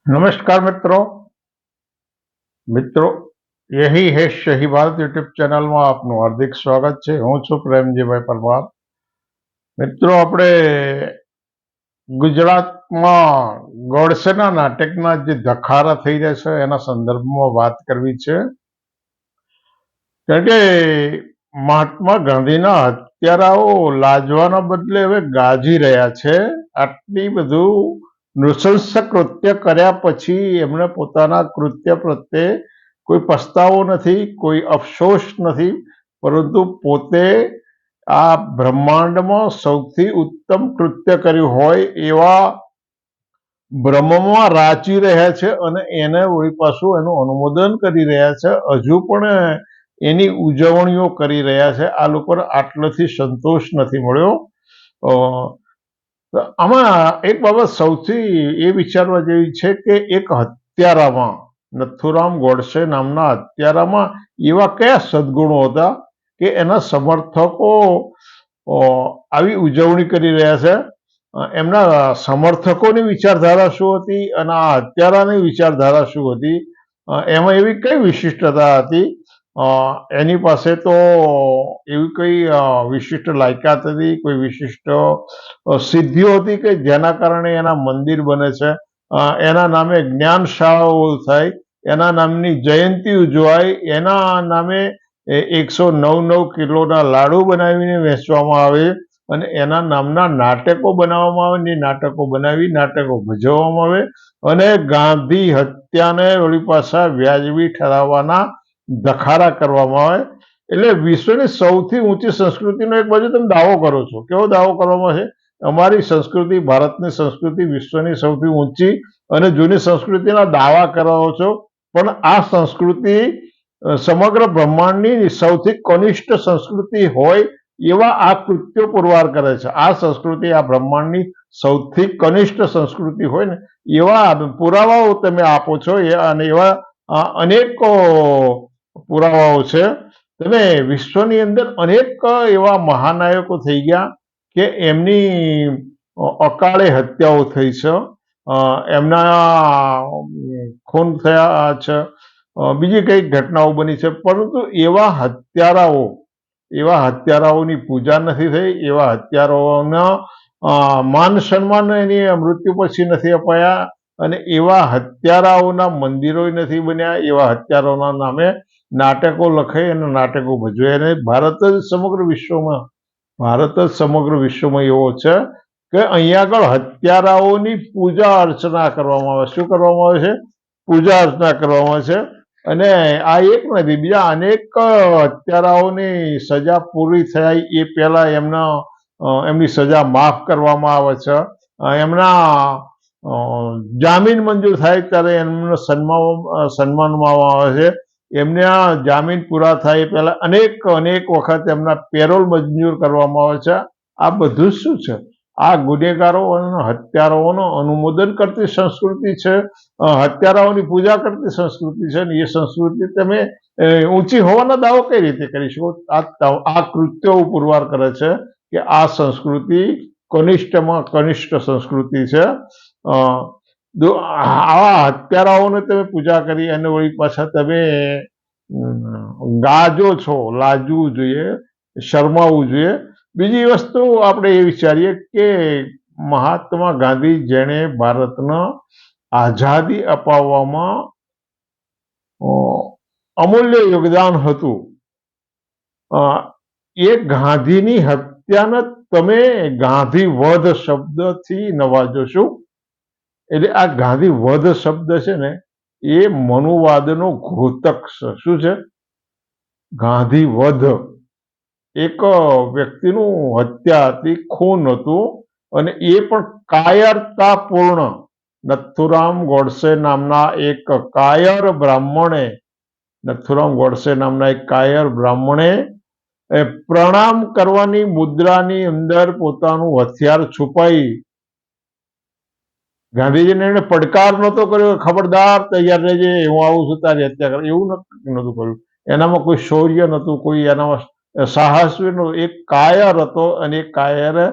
नमस्कार मित्रों मित्रों यही है सही भारत यूट्यूब चैनल में आपનું હાર્દિક સ્વાગત છે। હું છું પ્રેમજીભાઈ પરમાર। મિત્રો, આપણે ગુજરાતમાં ગોડસેના નાટકના જે ધખારા થઈ રહ્યા છે એના સંદર્ભમાં વાત કરવી છે, કારણ કે મહાત્મા ગાંધીના હત્યારાઓ લાજવાના બદલે હવે ગાજી રહ્યા છે। આટલી બધું નૃશંસ કૃત્ય કર્યા પછી એમને પોતાના કૃત્ય પ્રત્યે કોઈ પસ્તાવો નથી, કોઈ અફસોસ નથી, પરંતુ પોતે આ બ્રહ્માંડમાં સૌથી ઉત્તમ કૃત્ય કર્યું હોય એવા ભ્રમમાં રાચી રહ્યા છે અને એને વળી પાછું એનું અનુમોદન કરી રહ્યા છે। હજુ પણ એની ઉજવણીઓ કરી રહ્યા છે। આ લોકોને આટલાથી સંતોષ નથી મળ્યો। આમાં એક બાબત સૌથી એ વિચારવા જેવી છે કે એક હત્યારામાં, નથુરામ ગોડસે નામના હત્યારામાં એવા કયા સદગુણો હતા કે એના સમર્થકો આવી ઉજવણી કરી રહ્યા છે? એમના સમર્થકોની વિચારધારા શું હતી અને આ હત્યારાની વિચારધારા શું હતી? એમાં એવી કઈ વિશિષ્ટતા હતી? એની પાસે તો એવી કઈ વિશિષ્ટ લાયકાત હતી, કોઈ વિશિષ્ટ સિદ્ધિઓ હતી કે જેના કારણે એના મંદિર બને છે, એના નામે જ્ઞાન શાળાઓ થાય, એના નામની જયંતિ ઉજવાય, એના નામે 109 કિલોના લાડુ બનાવીને વેચવામાં આવે અને એના નામના નાટકો બનાવવામાં આવે, ને નાટકો બનાવી નાટકો ભજવવામાં આવે અને ગાંધી હત્યાને વળી પાછા વ્યાજબી ઠરાવવાના ધખારા કરવામાં આવે। એટલે વિશ્વની સૌથી ઊંચી સંસ્કૃતિનો એક બાજુ તમે દાવો કરો છો। કેવો દાવો કરવામાં છે? અમારી સંસ્કૃતિ, ભારતની સંસ્કૃતિ વિશ્વની સૌથી ઊંચી અને જૂની સંસ્કૃતિના દાવા કરો છો, પણ આ સંસ્કૃતિ સમગ્ર બ્રહ્માંડની સૌથી કનિષ્ઠ સંસ્કૃતિ હોય એવા આ કૃત્યો પુરવાર કરે છે। આ સંસ્કૃતિ આ બ્રહ્માંડની સૌથી કનિષ્ઠ સંસ્કૃતિ હોય ને એવા પુરાવાઓ તમે આપો છો અને એવા અનેક પુરાવાઓ છે। તમે વિશ્વની અંદર અનેક એવા મહાનાયકો થઈ ગયા કે એમની અકાળે હત્યાઓ થઈ છે, એમના ખૂન થયા છે, બીજી કઈ ઘટનાઓ બની છે, પરંતુ એવા હત્યારાઓની પૂજા નથી થઈ, એવા હત્યારાઓના માન સન્માન એની મૃત્યુ પછી નથી અપાયા અને એવા હત્યારાઓના મંદિરો નથી બન્યા, એવા હત્યારાઓના નામે નાટકો લખાઈ અને નાટકો ભજવે। અને ભારત જ સમગ્ર વિશ્વમાં એવો છે કે અહીંયા આગળ હત્યારાઓની પૂજા અર્ચના કરવામાં આવે। શું કરવામાં આવે છે? પૂજા અર્ચના કરવામાં આવે છે। અને આ એક નથી, બીજા અનેક હત્યારાઓની સજા પૂરી થાય એ પહેલા એમની સજા માફ કરવામાં આવે છે, એમના જામીન મંજૂર થાય ત્યારે એમને સન્માનવામાં આવે છે, એમના જામીન પૂરા થાય પહેલા અનેક વખત એમના પેરોલ મંજૂર કરવામાં આવે છે। આ બધું શું છે? આ ગુનેગારો અને હત્યારાઓનો અનુમોદન કરતી સંસ્કૃતિ છે, હત્યારાઓની પૂજા કરતી સંસ્કૃતિ છે, અને એ સંસ્કૃતિ તમે ઊંચી હોવાનો દાવો કઈ રીતે કરી શકો? આ કૃત્યો પુરવાર કરે છે કે આ સંસ્કૃતિ કનિષ્ઠમાં કનિષ્ઠ સંસ્કૃતિ છે। આવા હત્યારાઓને તમે પૂજા કરી અને વળી પાછા તમે ગાજો છો, લાજવું જોઈએ, શરમાવવું જોઈએ। બીજી વસ્તુ આપણે એ વિચારીએ કે મહાત્મા ગાંધી જેણે ભારતને આઝાદી અપાવવામાં અમૂલ્ય યોગદાન હતું, એ ગાંધીની હત્યાને તમે ગાંધી વધ શબ્દથી નવાજો છો। એટલે આ ગાંધી વધ શબ્દ છે ને એ મનુવાદનો ઘોતક છે। શું છે? ગાંધી વધ એક વ્યક્તિનું હત્યા હતી, ખૂન હતું, અને એ પણ કાયરતાપૂર્ણ। નથુરામ ગોડસે નામના એક કાયર બ્રાહ્મણે પ્રણામ કરવાની મુદ્રાની અંદર પોતાનું હથિયાર છુપાઈ ગાંધીજીને એને પડકાર નહોતો કર્યો, ખબરદાર તૈયાર રહેજે, હું આવું છું તારી હત્યા કર, એવું નહોતું કર્યું। એનામાં કોઈ શૌર્ય નહોતું, કોઈ એનામાં સાહસ નહોતું। એક કાયર હતો અને એ કાયરે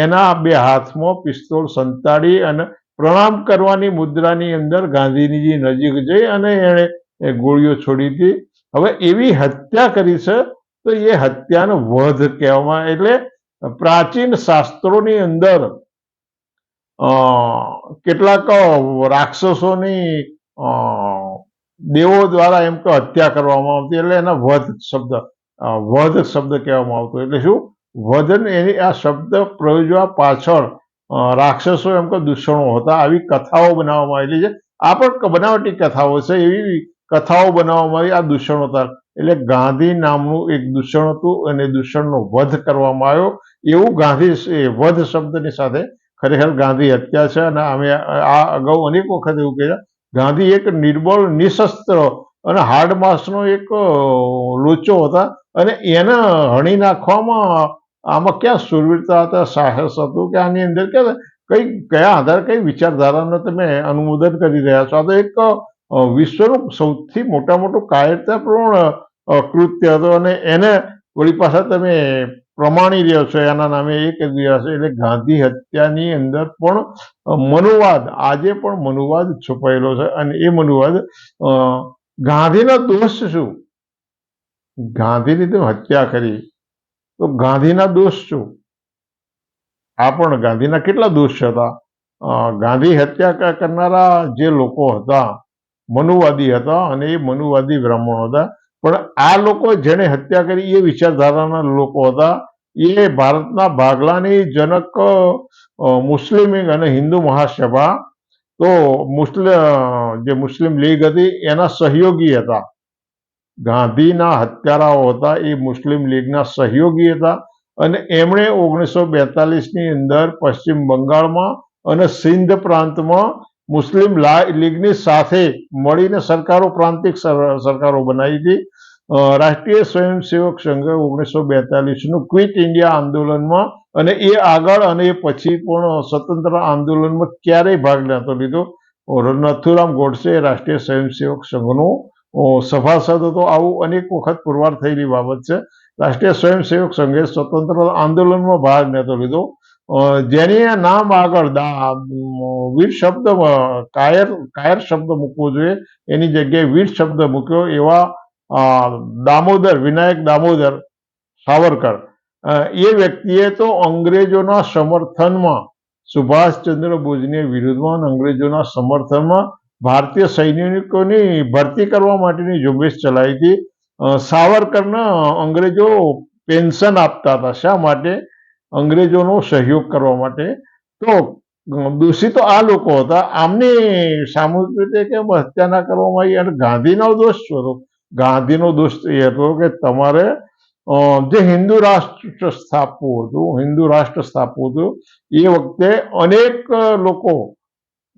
એના બે હાથમાં પિસ્તોલ સંતાડી અને પ્રણામ કરવાની મુદ્રાની અંદર ગાંધીજી નજીક જઈ અને એણે ગોળીઓ છોડી હતી. હવે એવી હત્યા કરી છે તો એ હત્યાનો વધ કહેવામાં, એટલે પ્રાચીન શાસ્ત્રોની અંદર કેટલાક રાક્ષસોની દેવો દ્વારા એમ કે હત્યા કરવામાં આવતી, એટલે એના વધ શબ્દ કહેવામાં આવતો. એટલે શું વધ, એની આ શબ્દ પ્રયોજવા પાછળ રાક્ષસો એમ કે દૂષણો હતા. આવી કથાઓ બનાવવામાં આવેલી છે. આ પણ બનાવટી કથાઓ છે. એવી કથાઓ બનાવવામાં આવી, આ દૂષણો હતા. એટલે ગાંધી નામનું એક દૂષણ હતું અને દૂષણનો વધ કરવામાં આવ્યો. એવું ગાંધી વધ શબ્દની સાથે ખરેખર ગાંધી હત્યા છે. અને અમે આ અગાઉ અનેક વખત એવું કહ્યું, ગાંધી એક નિર્બળ, નિશસ્ત્ર અને હાર્ડ માસનો એક લોચો હતા અને એને હણી નાખવામાં આમાં ક્યાં શૂરવીરતા હતા, સાહસ હતું કે આની અંદર કયા આધારે કઈ વિચારધારાને તમે અનુમોદન કરી રહ્યા છો? આ તો એક વિશ્વનું સૌથી મોટું કાયરતાપૂર્ણ કૃત્ય હતો અને એને વળી પાછા તમે પ્રમાણી રહ્યો છો, એના નામે એ કરી રહ્યા છો. એટલે ગાંધી હત્યાની અંદર પણ મનુવાદ, આજે પણ મનુવાદ છુપાયેલો છે. અને એ મનુવાદ, ગાંધીનો દોષ શું? ગાંધીની તો હત્યા કરી તો ગાંધીના દોષ શું? આ પણ ગાંધીના કેટલા દોષ હતા? ગાંધી હત્યા કરનારા જે લોકો હતા મનુવાદી હતા અને એ મનુવાદી બ્રાહ્મણો હતા. પણ આ લોકો જેને હત્યા કરી એ વિચારધારાના લોકો હતા. એ ભારતના ભાગલાની જનક મુસ્લિમ લીગ અને હિન્દુ મહાસભા, તો જે મુસ્લિમ લીગ હતી એના સહયોગી હતા. ગાંધીના હત્યારાઓ હતા એ મુસ્લિમ લીગના સહયોગી હતા અને એમણે 1942ની અંદર પશ્ચિમ બંગાળમાં અને સિંધ પ્રાંતમાં મુસ્લિમ લીગની સાથે મળીને સરકારો, પ્રાંતિક સરકારો બનાવી હતી. રાષ્ટ્રીય સ્વયંસેવક સંઘે 1942નું ક્વિટ ઇન્ડિયા આંદોલનમાં અને એ આગળ અને એ પછી પણ સ્વતંત્ર આંદોલનમાં ક્યારેય ભાગ નહોતો લીધો. નથુરામ ગોડસે રાષ્ટ્રીય સ્વયંસેવક સંઘનો સભાસદ હતો. આવું અનેક વખત પુરવાર થયેલી બાબત છે. રાષ્ટ્રીય સ્વયંસેવક સંઘે સ્વતંત્ર આંદોલનમાં ભાગ નહોતો લીધો. જેની નામ આગળ વીર શબ્દ, કાયર શબ્દ મૂકવો જોઈએ, એની જગ્યાએ વીર શબ્દ મૂક્યો. એવા વિનાયક દામોદર સાવરકર, એ વ્યક્તિએ તો અંગ્રેજોના સમર્થનમાં, સુભાષચંદ્ર બોઝની વિરુદ્ધમાં અંગ્રેજોના સમર્થનમાં ભારતીય સૈનિકોની ભરતી કરવા માટેની ઝુંબેશ ચલાવી હતી. સાવરકરને અંગ્રેજો પેન્શન આપતા હતા. શા માટે? અંગ્રેજોનો સહયોગ કરવા માટે. તો દોષિતો આ લોકો હતા. આમની સામૂહિક રીતે કેમ હત્યા ના કરવામાં આવી? અને ગાંધીનો દોષ શું હતો? ગાંધીનો દોષ એ હતો કે તમારે જે હિન્દુ રાષ્ટ્ર સ્થાપવું હતું, એ વખતે અનેક લોકો,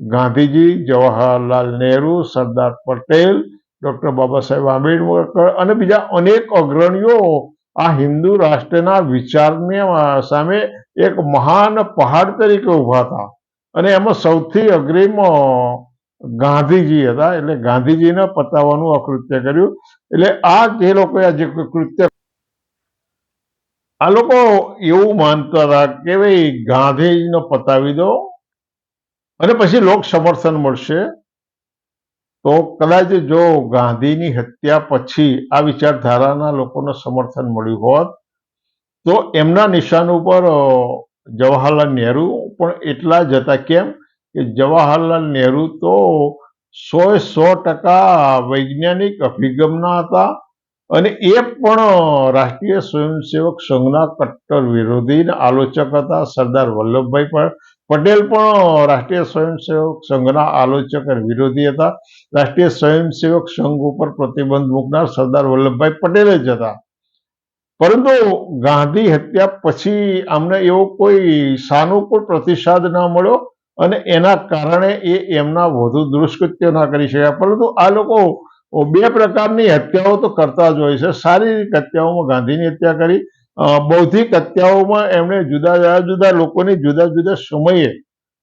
ગાંધીજી, જવાહરલાલ નહેરુ, સરદાર પટેલ, ડોક્ટર બાબા સાહેબ આંબેડકર અને બીજા અનેક અગ્રણીઓ આ હિન્દુ રાષ્ટ્રના વિચારને સામે એક મહાન પહાડ તરીકે ઉભા હતા. અને એમાં સૌથી અગ્રીમ ગાંધીજી હતા. એટલે ગાંધીજીને પતાવવાનું આ કૃત્ય કર્યું. એટલે આ જે લોકોએ આ જે કૃત્ય, આ લોકો એવું માનતા હતા કે ભાઈ ગાંધીજીને પતાવી દો અને પછી લોક સમર્થન મળશે. તો કદાચ જો ગાંધીની હત્યા પછી આ વિચારધારાના લોકોને સમર્થન મળ્યું હોત તો એમના નિશાન ઉપર જવાહરલાલ નહેરુ પણ એટલા જ હતા. કેમ કે જવાહરલાલ નહેરુ તો 100% વૈજ્ઞાનિક અભિગમના હતા અને એ પણ રાષ્ટ્રીય સ્વયંસેવક સંઘના કટ્ટર વિરોધી આલોચક હતા. સરદાર વલ્લભભાઈ પટેલ પણ રાષ્ટ્રીય સ્વયંસેવક સંઘના આલોચક વિરોધી હતા. રાષ્ટ્રીય સ્વયંસેવક સંઘ ઉપર પ્રતિબંધ મૂકનાર સરદાર વલ્લભભાઈ પટેલ જ હતા. પરંતુ ગાંધી હત્યા પછી અમને એવો કોઈ સાનુકૂળ પ્રતિસાદ ના મળ્યો અને એના કારણે એમના વધુ દુષ્કૃત્યો ના કરી શક્યા. પરંતુ આ લોકો બે પ્રકારની હત્યાઓ તો કરતા જ હોય છે. શારીરિક હત્યાઓમાં ગાંધીની હત્યા કરી, બૌદ્ધિક હત્યાઓમાં એમણે જુદા લોકોની જુદા સમયે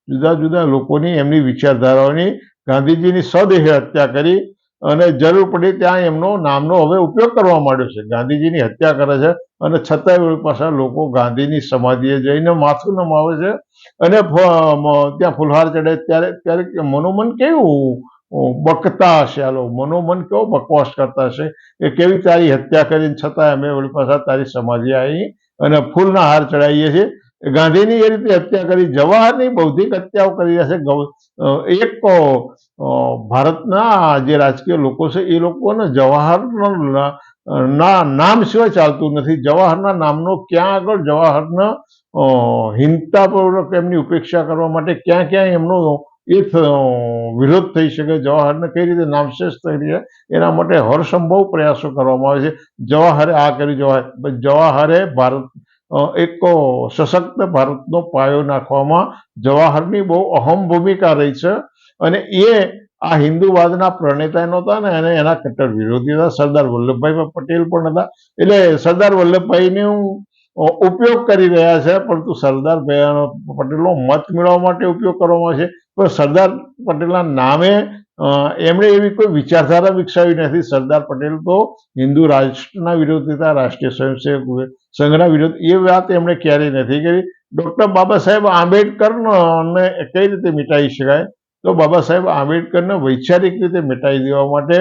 જુદા લોકોની એમની વિચારધારાઓની ગાંધીજીની સદેહ હત્યા કરી. અને જરૂર પડી ત્યાં એમનો નામનો હવે ઉપયોગ કરવા માંડ્યો છે. ગાંધીજીની હત્યા કરે છે અને છતાંય વળી પાછા લોકો ગાંધીની સમાધિએ જઈને માથું નમાવે છે અને ત્યાં ફુલહાર ચડે ત્યારે મનોમન કેવું બકતા હશે, આ લોકો મનોમન કેવો બકવાસ કરતા હશે કે કેવી તારી હત્યા કરીને છતાં અમે વળી પાછા તારી સમાધિ આવી અને ફૂલના હાર ચડાવીએ છીએ. ગાંધીની એ રીતે હત્યા કરી, જવાહરની બૌદ્ધિક હત્યાઓ કરી રહ્યા છે. એક ભારતના જે રાજકીય લોકો છે એ લોકોને જવાહરના નામ સિવાય ચાલતું નથી. જવાહરના નામનો ક્યાં આગળ જવાહરના હિંસતાપૂર્વક એમની ઉપેક્ષા કરવા માટે ક્યાં ક્યાં એમનો વિરોધ થઈ શકે, જવાહરને કઈ રીતે નામશેષ થઈ રહ્યા એના માટે હરસંભવ પ્રયાસો કરવામાં આવે છે. જવાહરે આ કર્યું, જવાહરે ભારત એક સશક્ત ભારતનો પાયો નાખવામાં જવાહરની બહુ અહમ ભૂમિકા રહી છે અને એ આ હિન્દુવાદના પ્રણેતા નહોતા ને અને એના કટ્ટર વિરોધી હતા. સરદાર વલ્લભભાઈ પટેલ પણ હતા. એટલે સરદાર વલ્લભભાઈને ઉપયોગ કરી રહ્યા છે, પરંતુ સરદાર પટેલનો મત મેળવવા માટે ઉપયોગ કરવામાં આવે છે. પણ સરદાર પટેલના નામે એમણે એવી કોઈ વિચારધારા વિકસાવી નથી. સરદાર પટેલ તો હિન્દુ રાષ્ટ્રના વિરોધી હતા, રાષ્ટ્રીય સ્વયંસેવક સંઘના વિરોધ. એ વાત એમણે ક્યારેય નથી કરી. ડોક્ટર બાબા સાહેબ આંબેડકરને કઈ રીતે મિટાવી શકાય? તો બાબા સાહેબ આંબેડકરને વૈચારિક રીતે મિટાવી દેવા માટે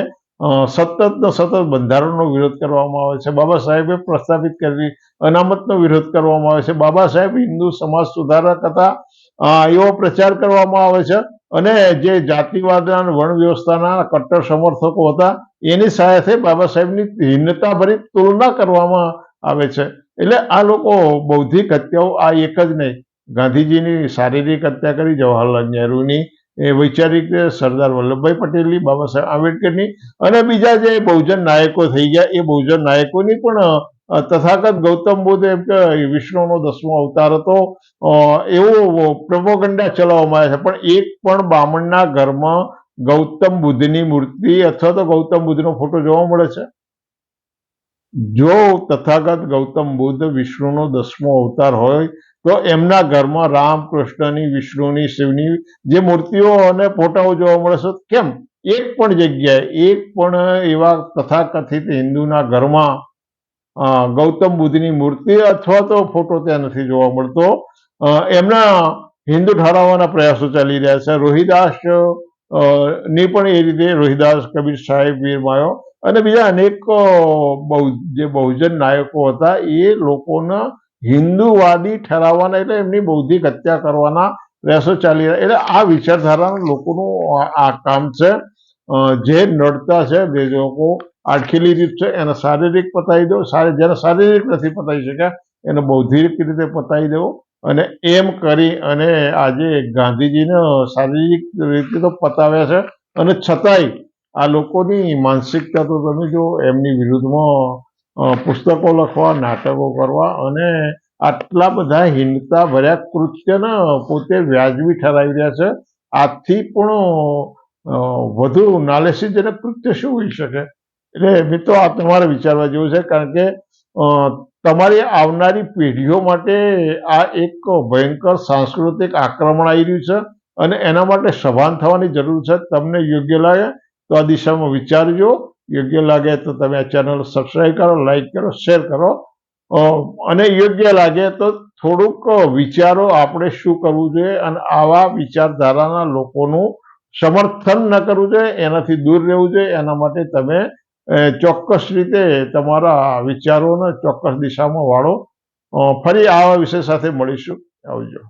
સતત બંધારણનો વિરોધ કરવામાં આવે છે. બાબા સાહેબે પ્રસ્થાપિત કરેલી અનામતનો વિરોધ કરવામાં આવે છે. બાબા સાહેબ હિન્દુ સમાજ સુધારક હતા એવો પ્રચાર કરવામાં આવે છે અને જે જાતિવાદના અને વર્ણ વ્યવસ્થાના કટ્ટર સમર્થકો હતા એની સાથે બાબા સાહેબની હિન્નતાભરી તુલના કરવામાં આવે છે. એટલે આ લોકો બૌદ્ધિક હત્યાઓ આ એક જ નહીં, ગાંધીજીની શારીરિક હત્યા કરી, જવાહરલાલ નહેરુની વૈચારિક સરદાર વલ્લભભાઈ પટેલની, બાબા સાહેબ આંબેડકરની અને બીજા જે બહુજન નાયકો થઈ ગયા એ બહુજન નાયકોની પણ તથાગત ગૌતમ બુદ્ધ એમ કે વિષ્ણુનો 10મો અવતાર હતો એવો પ્રોપોગન્ડા ચલાવવામાં આવે છે. પણ એક પણ બામણના ઘરમાં ગૌતમ બુદ્ધની મૂર્તિ અથવા તો ગૌતમ બુદ્ધનો ફોટો જોવા મળે છે? જો તથાગત ગૌતમ બુદ્ધ વિષ્ણુનો 10મો અવતાર હોય તો એમના ઘરમાં રામ, કૃષ્ણની, વિષ્ણુની, શિવની જે મૂર્તિઓ અને ફોટાઓ જોવા મળે છે, કેમ એક પણ જગ્યાએ એક પણ એવા તથાકથિત હિન્દુના ઘરમાં ગૌતમ બુદ્ધની મૂર્તિ અથવા તો ફોટો ત્યાં નથી જોવા મળતો? એમના હિન્દુ ઠરાવવાના પ્રયાસો ચાલી રહ્યા છે. રોહિદાસ ની પણ એ રીતે રોહિદાસ, કબીર સાહેબ, વીર માયો અને બીજા અનેક જે બહુજન નાયકો હતા એ લોકોના હિન્દુવાદી ઠરાવવાના એટલે એમની બૌદ્ધિક હત્યા કરવાના પ્રયાસો ચાલી રહ્યા. એટલે આ વિચારધારાના લોકોનું આ કામ છે. જે નડતા છે જે લોકો આટખેલી રીત છે એને શારીરિક પતાવી દો, જેને શારીરિક નથી પતાવી શક્યા એને બૌદ્ધિક રીતે પતાવી દેવો અને એમ કરી અને આજે ગાંધીજીને શારીરિક રીતે તો પતાવ્યા છે અને છતાંય આ લોકોની માનસિકતા તો તમે જો એમની વિરુદ્ધમાં પુસ્તકો લખવા, નાટકો કરવા અને આટલા બધા હિંસા ભર્યા કૃત્યને પોતે વ્યાજબી ઠરાવી રહ્યા છે. આથી પણ વધુ નાલેસીજનક કૃત્ય શું હોઈ શકે? એટલે મિત્રો આ તમારે વિચારવા જેવું છે, કારણ કે તમારી આવનારી પેઢીઓ માટે આ એક ભયંકર સાંસ્કૃતિક આક્રમણ આવી રહ્યું છે અને એના માટે સભાન થવાની જરૂર છે. તમને યોગ્ય લાગે તો આ દિશામાં વિચારજો, યોગ્ય લાગે તો તમે આ ચેનલ સબસ્ક્રાઈબ કરો, લાઈક કરો, શેર કરો અને યોગ્ય લાગે તો થોડુંક વિચારો આપણે શું કરવું જોઈએ અને આવા વિચારધારાના લોકોનું સમર્થન ન કરવું જોઈએ, એનાથી દૂર રહેવું જોઈએ. એના માટે તમે ચોક્કસ રીતે તમારા વિચારોને ચોક્કસ દિશામાં વાળો. ફરી આવા વિષય સાથે મળીશું. આવજો.